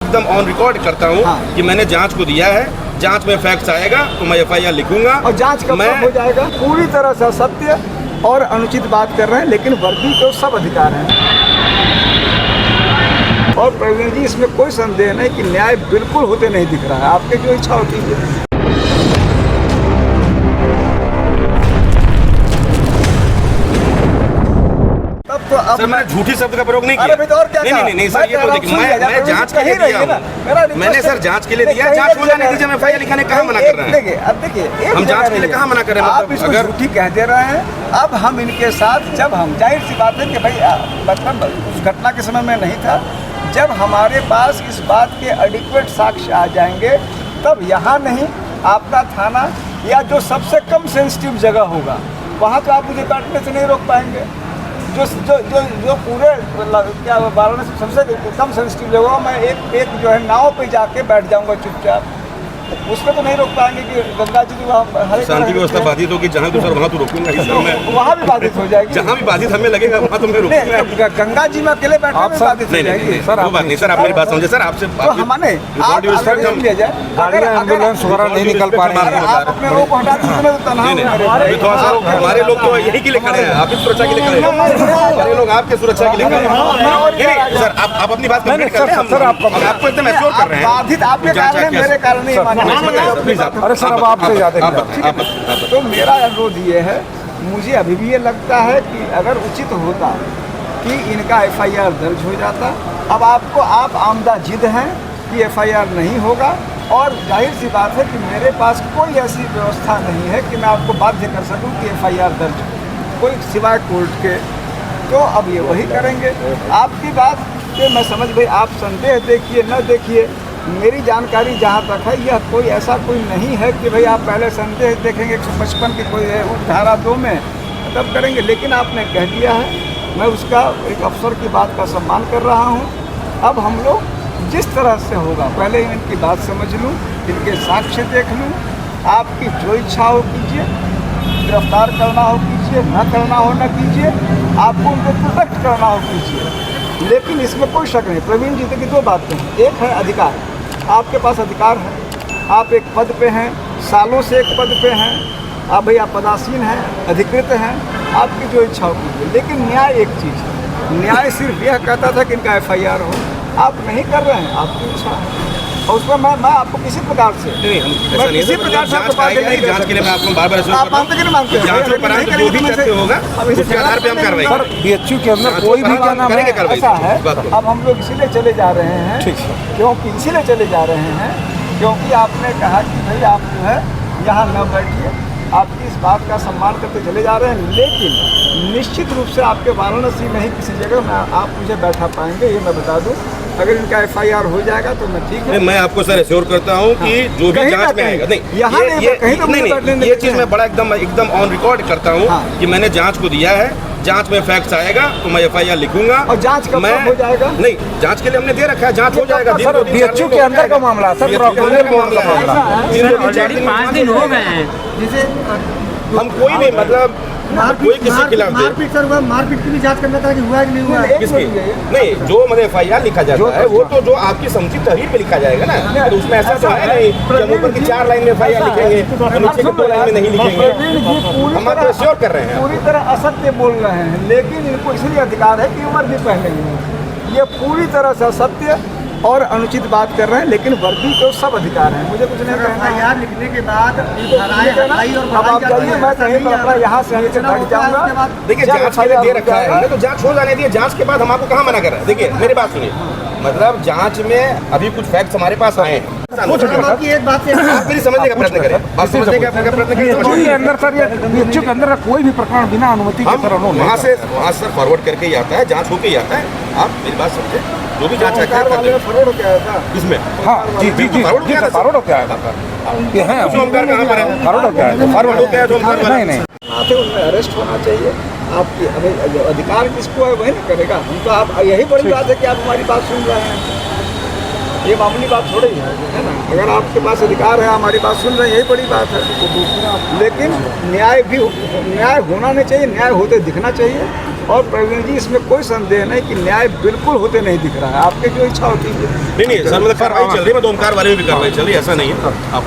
एकदम on record करता हूँ कि मैंने जांच को दिया है, जांच में फैक्ट्स आएगा तो मैं FIR लिखूंगा। और जांच कब तक हो जाएगा? पूरी तरह से असत्य और अनुचित बात कर रहे हैं, लेकिन वर्दी को सब अधिकार हैं। और प्रवीण जी, इसमें कोई संदेह नहीं कि न्याय बिल्कुल होते नहीं दिख रहा है। आपकी जो इच्छा होती है तो अब सर मैंने झूठी शब्द का प्रयोग नहीं किया। अरे और क्या नहीं सर, ये तो देखिए मैं जांच के लिए दिया हूँ। मैंने सर जांच के लिए दिया, जांच हो जाने दीजिए। मैं FIR लिखाने कहाँ मना कर रहे हैं? देखिए अब देखिए, हम जांच के लिए कहाँ मना कर रहे हैं? आप इसको झूठी कह दे रहे हैं। अब हम इनके साथ, जब हम, जाहिर सी बात है कि भाई मतलब उस घटना के समय में नहीं था, जब हमारे पास इस बात के एडिक्वेट साक्ष्य आ जाएंगे तब यहाँ नहीं, आपका थाना या जो सबसे कम सेंसिटिव जगह होगा वहाँ तो आप मुझे काटने से नहीं रोक पाएंगे। जो पूरे क्या वाराणसी सबसे कम सेंसिटिव जगह, मैं एक जो है नाव पे जाके बैठ जाऊंगा चुपचाप, उसमें तो नहीं रोक पाएंगे कि गंगा जी वहाँ शांति व्यवस्था बाधित होगी जहाँ तो सर वहाँ तो रोकूंगा ही सर मैं। वहाँ भी बाधित हो जाएगी, जहाँ भी बाधित हमें लगेगा वहाँ तो मैं रोकूंगा। गंगा जी में अकेले बैठने में बाधित हो जाएगी सर। वो बात नहीं सर, आप मेरी बात समझे सर। आपसे हमारे लिया जाए, अगर एम्बुलेंस वगैरह नहीं निकल पा रहे हैं, आप अपने लोगों को हटा दीजिए तो तनाव। हमारे लोग तो यही के लिए खड़े हैं, आपकी सुरक्षा के लिए खड़े हैं। हमारे लोग आपके सुरक्षा के लिए खड़े हैं। सर आप अपनी बात कंप्लीट कर रहे हैं, सर आपको एकदम एश्योर कर रहे हैं। बाधित आपके कारण है, मेरे कारण नहीं माने। अरे सर अब आपसे ज़्यादा तो मेरा अनुरोध ये है, मुझे अभी भी ये लगता है कि अगर उचित होता कि इनका FIR दर्ज हो जाता। अब आप आमदा जिद हैं कि FIR नहीं होगा, और जाहिर सी बात है कि मेरे पास कोई ऐसी व्यवस्था नहीं है कि मैं आपको बाध्य कर सकूं कि FIR दर्ज हो, कोई सिवाय कोर्ट के। तो अब ये वही करेंगे। आपकी बात से मैं समझ भाई, आप संदेह देखिए न देखिए, मेरी जानकारी जहाँ तक है यह कोई ऐसा कोई नहीं है कि भाई आप पहले संदेह देखेंगे 155 की कोई है धारा 2 में तब करेंगे। लेकिन आपने कह दिया है, मैं उसका एक अफसर की बात का सम्मान कर रहा हूँ। अब हम लोग जिस तरह से होगा, पहले इनकी बात समझ लूँ, इनके साक्ष्य देख लूँ, आपकी जो इच्छा हो कीजिए, गिरफ्तार करना हो कीजिए, न करना हो न कीजिए, आपको उनको प्रोटेक्ट करना हो कीजिए। लेकिन इसमें कोई शक नहीं, प्रवीण जी की दो बातें हैं। एक है अधिकार, आपके पास अधिकार है, आप एक पद पे हैं, सालों से एक पद पे हैं, आप भैया पदासीन हैं, अधिकृत हैं, आपकी जो इच्छा होगी। लेकिन न्याय एक चीज़ है, न्याय सिर्फ यह कहता था कि इनका FIR हो, आप नहीं कर रहे हैं, आपकी इच्छा है। और उसमें मैं आपको किसी प्रकार से किसी प्रकार से आपको बात नहीं, जांच के लिए मैं आपको बार-बार आप मानते कि नहीं मानते? जांच में परांत जो भी तथ्य होगा उसके आधार पे हम कार्रवाई करेंगे। BHU के अंदर कोई भी क्या नाम है ऐसा है। अब हम लोग इसीलिए चले जा रहे हैं, क्योंकि इसीलिए चले जा रहे हैं क्योंकि आपने कहा कि भाई आप जो है यहाँ न बैठिए, आपकी इस बात का सम्मान करते चले जा रहे हैं। लेकिन निश्चित रूप से आपके वाराणसी में ही किसी जगह में आप मुझे बैठा पाएंगे, ये मैं बता दूं। अगर इनका FIR हो जाएगा तो मैं ठीक है। मैं आपको सर एश्योर करता हूँ कि जो भी जांच में आएगा, नहीं ये चीज़ मैं बड़ा एकदम ऑन रिकॉर्ड करता हूँ कि मैंने जांच को दिया है, जांच में फैक्ट्स आएगा तो मैं FIR लिखूंगा। और जांच कब हो जाएगा? नहीं, जांच के लिए हमने दे रखा है, जांच हो जाएगा। सर BHU के अंदर का मामला, सर प्रोक्योरमेंट मामला ऑलरेडी 5 दिन हो गए हैं, जिसे हम कोई भी मतलब कोई किसी खिलाफ मारपीट सर हुआ, मारपीट की भी जांच करना था कि हुआ कि नहीं हुआ। किसकी? नहीं, जो मतलब FIR लिखा जाता है वो तो जो आपकी समुचित तहरीर पे लिखा जाएगा ना, तो उसमें ऐसा तो है नहीं कि ऊपर की 4 लाइन में FIR लिखेंगे और नीचे की 2 लाइन में नहीं लिखेंगे। हम आपको एश्योर कर रहे हैं, पूरी तरह असत्य बोल रहे हैं, लेकिन इनको इसलिए अधिकार है कि वर्दी पहने हुए हैं। ये पूरी तरह से असत्य और अनुचित बात कर रहे हैं, लेकिन वर्दी को सब अधिकार है। मुझे कुछ नहीं कहना। FIR लिखने के बाद अब आप जाइए, मैं कहीं पर अपना यहाँ से हट जाऊँगा। देखिए जांच के लिए दे रखा है हमने, तो जांच हो जाने दिए। जांच के बाद हम आपको कहाँ मना कर रहे हैं? देखिए मेरी बात सुनिए, मतलब जांच में अभी कुछ फैक्ट्स हमारे पास आए हैं। एक बात से आप मेरी समझने का प्रयत्न करें, बात समझने का प्रयत्न करें। अंदर सर ये BHU के अंदर कोई भी प्रकरण बिना अनुमति के सर वहाँ से सर फॉरवर्ड करके ही आता है, जांच होके ही आता है। आप मेरी बात समझे, जो भी जांच फॉरवर्ड होके आया था इसमें। हाँ जी फॉरवर्ड होके आया था। ये है ओमकार कहाँ पर है? फॉरवर्ड होके आया था, फॉरवर्ड होके आया तो नहीं उनमें अरेस्ट होना चाहिए। आपकी हमें अधिकार किसको है वही नहीं करेगा। हम तो आप यही बड़ी बात है कि आप हमारी बात सुन रहे हैं, ये मामूली बात थोड़ी है ना। अगर आपके पास अधिकार है, हमारी बात सुन रहे हैं, यही बड़ी बात है। लेकिन न्याय होना नहीं चाहिए, न्याय होते दिखना चाहिए। और प्रवीण जी इसमें कोई संदेह नहीं कि न्याय बिल्कुल होते नहीं दिख रहा है, आपकी जो इच्छा होती है। नहीं सर, मतलब कार्रवाई चल रही है, मतलब ओमकार वाले में भी कार्रवाई चल रही है, ऐसा नहीं है आप